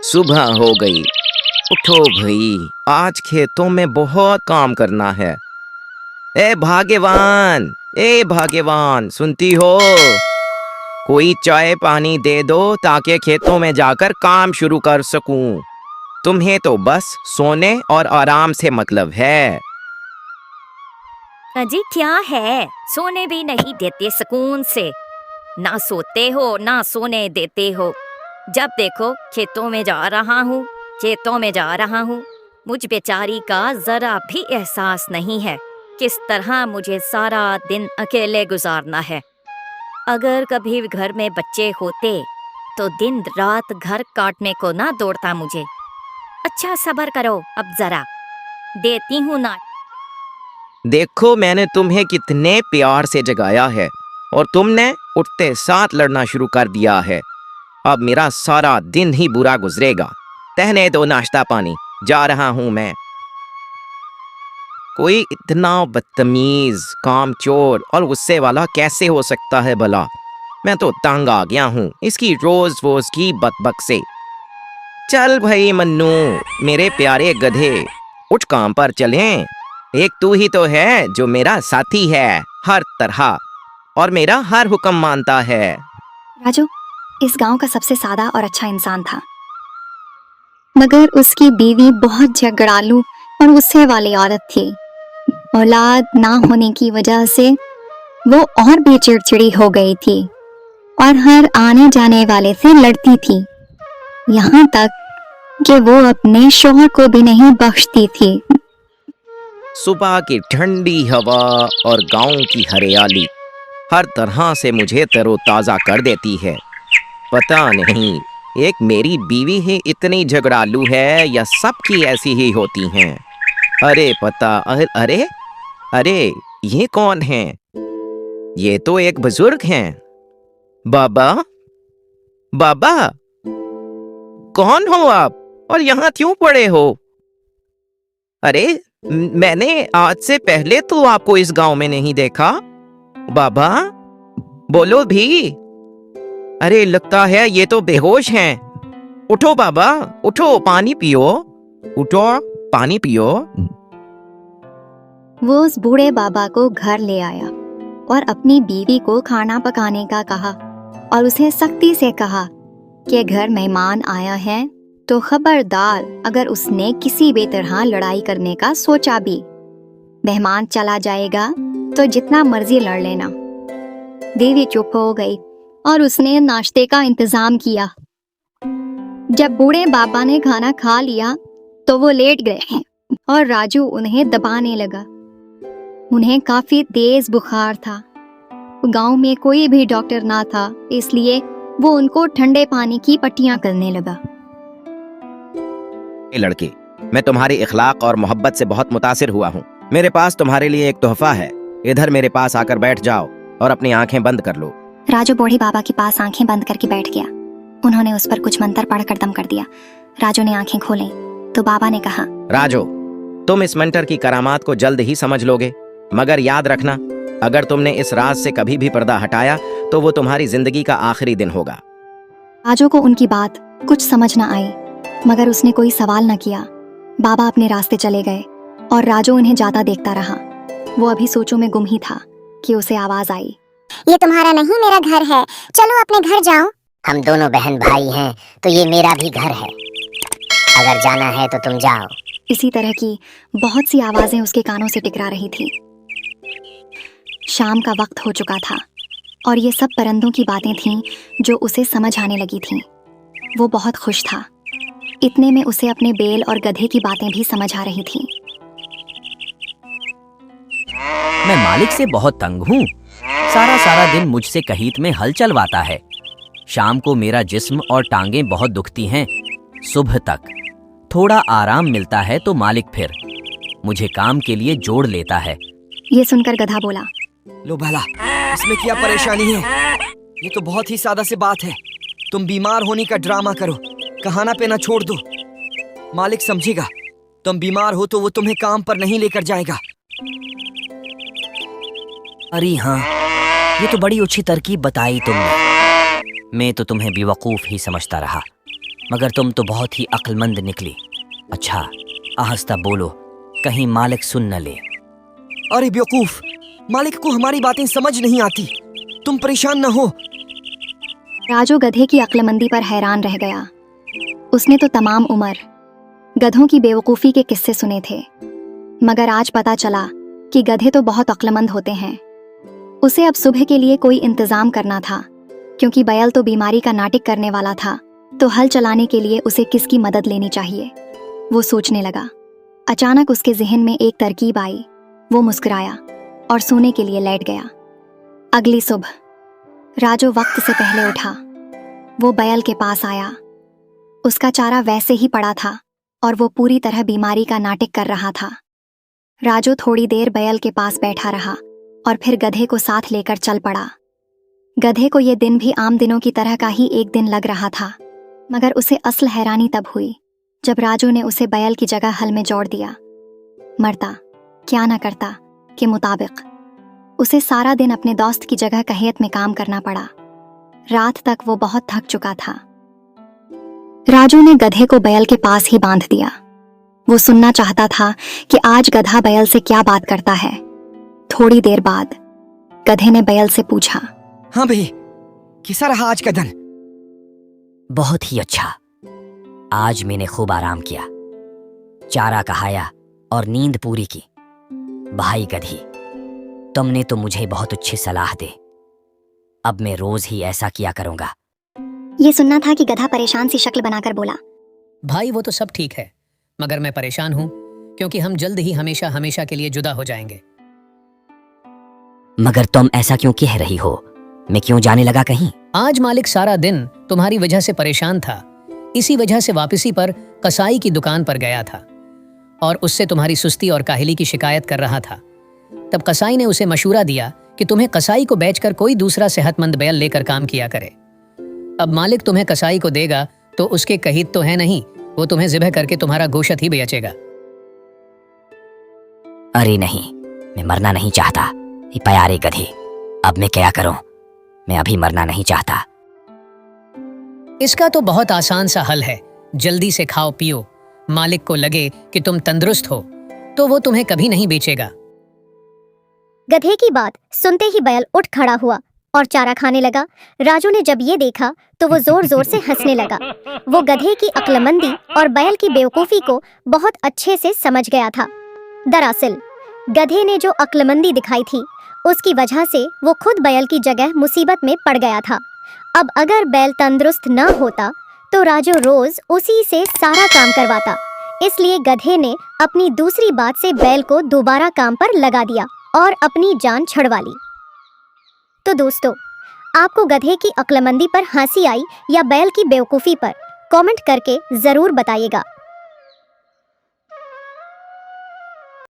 सुबह हो गई। उठो भाई, आज खेतों में बहुत काम करना है। ए भाग्यवान, ए भाग्यवान, सुनती हो? कोई चाय पानी दे दो ताकि खेतों में जाकर काम शुरू कर सकूं। तुम्हें तो बस सोने और आराम से मतलब है। अजी क्या है, सोने भी नहीं देते सुकून से। ना सोते हो ना सोने देते हो। जब देखो खेतों में जा रहा हूँ, खेतों में जा रहा हूँ। मुझ बेचारी का जरा भी एहसास नहीं है किस तरह मुझे सारा दिन अकेले गुजारना है। अगर कभी घर में बच्चे होते तो दिन रात घर काटने को ना दौड़ता मुझे। अच्छा सब्र करो, अब जरा देती हूँ ना। देखो मैंने तुम्हें कितने प्यार से जगाया है और तुमने उठते साथ लड़ना शुरू कर दिया है। अब मेरा सारा दिन ही बुरा गुजरेगा। तहने दो नाश्ता पानी, जा रहा हूं मैं। कोई इतना बदतमीज, कामचोर और गुस्से वाला कैसे हो सकता है भला? मैं तो तंग आ गया हूँ इसकी रोज रोज की बकबक से। चल भाई मन्नू, मेरे प्यारे गधे, उठ काम पर चलें। एक तू ही तो है जो मेरा साथी है हर तरह और मेरा हर हुक्म मानता है। राजू इस गांव का सबसे सादा और अच्छा इंसान था, मगर उसकी बीवी बहुत झगड़ालू और गुस्से वाली औरत थी। औलाद ना होने की वजह से वो और भी चिड़चिड़ी हो गई थी और हर आने जाने वाले से लड़ती थी, यहाँ तक कि वो अपने शौहर को भी नहीं बख्शती थी। सुबह की ठंडी हवा और गांव की हरियाली हर तरह से मुझे तरोताजा कर देती है। पता नहीं एक मेरी बीवी ही इतनी झगड़ालू है या सबकी ऐसी ही होती हैं। अरे पता, अरे अरे ये कौन है? ये तो एक बुजुर्ग हैं। बाबा, बाबा, कौन हो आप और यहाँ क्यों पड़े हो? अरे मैंने आज से पहले तो आपको इस गांव में नहीं देखा। बाबा बोलो भी। अरे लगता है ये तो बेहोश हैं। उठो बाबा, उठो, पानी पियो। उठो, पानी पियो। वो उस बूढ़े बाबा को घर ले आया और अपनी बीवी को खाना पकाने का कहा और उसे सख्ती से कहा कि घर मेहमान आया है तो खबरदार अगर उसने किसी भी तरह लड़ाई करने का सोचा भी। मेहमान चला जाएगा तो जितना मर्जी लड़ लेना। देवी चुप हो गई और उसने नाश्ते का इंतजाम किया। जब बूढ़े बाबा ने खाना खा लिया तो वो लेट गए और राजू उन्हें दबाने लगा। उन्हें काफी तेज बुखार था। गांव में कोई भी डॉक्टर ना था, इसलिए वो उनको ठंडे पानी की पट्टियां करने लगा। लड़के, मैं तुम्हारी इखलाक और मोहब्बत से बहुत मुतासिर हुआ हूँ। मेरे पास तुम्हारे लिए एक तोहफा है। इधर मेरे पास आकर बैठ जाओ और अपनी आंखें बंद कर लो। राजू बूढ़े बाबा के पास आंखें बंद करके बैठ गया। उन्होंने उस पर कुछ मंत्र पढ़कर दम कर दिया। राजू ने आंखें खोली तो बाबा ने कहा, राजू, तुम इस मंत्र की करामात को जल्द ही समझ लोगे, मगर याद रखना, अगर तुमने इस राज से कभी भी पर्दा हटाया तो वो तुम्हारी जिंदगी का आखिरी दिन होगा। राजू को उनकी बात कुछ समझ न आई, मगर उसने कोई सवाल न किया। बाबा अपने रास्ते चले गए और राजू उन्हें जाता देखता रहा। वो अभी सोचों में गुम ही था कि उसे आवाज आई, ये तुम्हारा नहीं मेरा घर है, चलो अपने घर जाओ। हम दोनों बहन भाई हैं तो ये मेरा भी घर है, अगर जाना है तो तुम जाओ। इसी तरह की बहुत सी आवाजें उसके कानों से टकरा रही थी। शाम का वक्त हो चुका था और ये सब परिंदों की बातें थीं जो उसे समझ आने लगी थीं। वो बहुत खुश था। इतने में उसे अपने बेल और गधे की बातें भी समझ आ रही थीं। मैं मालिक से बहुत तंग हूँ। सारा सारा दिन मुझसे कहीत में हल चलवाता है। शाम को मेरा जिस्म और टांगें बहुत दुखती हैं। सुबह तक थोड़ा आराम मिलता है तो मालिक फिर मुझे काम के लिए जोड़ लेता है। ये सुनकर गधा बोला, लो भला, इसमें क्या परेशानी है? ये तो बहुत ही सादा सी बात है। तुम बीमार होने का ड्रामा करो, कहाना पे ना छोड़ दो। मालिक समझेगा तुम बीमार हो तो वो तुम्हें काम पर नहीं लेकर जाएगा। अरे हाँ, ये तो बड़ी अच्छी तरकीब बताई तुमने। मैं तो तुम्हें बेवकूफ ही समझता रहा। मगर तुम तो बहुत ही अक्लमंद निकली। अच्छा, आहिस्ता बोलो, कहीं मालिक सुन न ले। अरे बेवकूफ, मालिक को हमारी बातें समझ नहीं आती। तुम परेशान न हो। राजू गधे की अक्लमंदी पर हैरान रह गया। उसने तो तमाम उम्र गधों की बेवकूफ़ी के किस्से सुने थे, मगर आज पता चला कि गधे तो बहुत अक्लमंद होते हैं। उसे अब सुबह के लिए कोई इंतज़ाम करना था, क्योंकि बैल तो बीमारी का नाटक करने वाला था, तो हल चलाने के लिए उसे किसकी मदद लेनी चाहिए, वो सोचने लगा। अचानक उसके जहन में एक तरकीब आई। वो मुस्कुराया और सोने के लिए लेट गया। अगली सुबह राजू वक्त से पहले उठा। वो बैल के पास आया। उसका चारा वैसे ही पड़ा था और वो पूरी तरह बीमारी का नाटक कर रहा था। राजू थोड़ी देर बैल के पास बैठा रहा और फिर गधे को साथ लेकर चल पड़ा। गधे को ये दिन भी आम दिनों की तरह का ही एक दिन लग रहा था, मगर उसे असल हैरानी तब हुई जब राजू ने उसे बैल की जगह हल में जोड़ दिया। मरता क्या न करता के मुताबिक उसे सारा दिन अपने दोस्त की जगह कहियत में काम करना पड़ा। रात तक वो बहुत थक चुका था। राजू ने गधे को बैल के पास ही बांध दिया। वो सुनना चाहता था कि आज गधा बैल से क्या बात करता है। थोड़ी देर बाद गधे ने बैल से पूछा, हाँ भाई, कैसा रहा आज का दिन? बहुत ही अच्छा। आज मैंने खूब आराम किया, चारा कहाया और नींद पूरी की। भाई गधी, तुमने तो मुझे बहुत अच्छी सलाह दी। अब मैं रोज ही ऐसा किया करूंगा। ये सुनना था कि गधा परेशान सी शक्ल बनाकर बोला, भाई वो तो सब ठीक है, मगर मैं परेशान हूँ क्योंकि हम जल्द ही हमेशा हमेशा के लिए जुदा हो जाएंगे। मगर तुम ऐसा क्यों कह रही हो? मैं क्यों जाने लगा कहीं? आज मालिक सारा दिन तुम्हारी वजह से परेशान था। इसी वजह से वापसी पर कसाई की दुकान पर गया था और उससे तुम्हारी सुस्ती और काहली की शिकायत कर रहा था। तब कसाई ने उसे मशूरा दिया कि तुम्हें कसाई को बेचकर कोई दूसरा सेहतमंद बैल लेकर काम किया करे। अब मालिक तुम्हें कसाई को देगा तो उसके कहीत तो है नहीं, वो तुम्हें ज़िबह करके तुम्हारा गोश्त ही बेचेगा। अरे नहीं, मैं मरना नहीं चाहता। ये प्यारे गधे, अब मैं क्या करूं? मैं अभी मरना नहीं चाहता। इसका तो बहुत आसान सा हल है। जल्दी से खाओ पियो। मालिक को लगे कि तुम तंदुरुस्त हो तो वो तुम्हें कभी नहीं बेचेगा। गधे की बात सुनते ही बैल उठ खड़ा हुआ और चारा खाने लगा। राजू ने जब ये देखा तो वो जोर जोर से हंसने लगा। वो गधे की अक्लमंदी और बैल की बेवकूफ़ी को बहुत अच्छे से समझ गया था। दरअसल गधे ने जो अक्लमंदी दिखाई थी, उसकी वजह से वो खुद बैल की जगह मुसीबत में पड़ गया था। अब अगर बैल तंदुरुस्त न होता तो राजू रोज उसी से सारा काम करवाता। इसलिए गधे ने अपनी दूसरी बात से बैल को दोबारा काम पर लगा दिया और अपनी जान छुड़वा ली। तो दोस्तों, आपको गधे की अक्लमंदी पर हंसी आई या बैल की बेवकूफ़ी पर? कमेंट करके ज़रूर बताइएगा।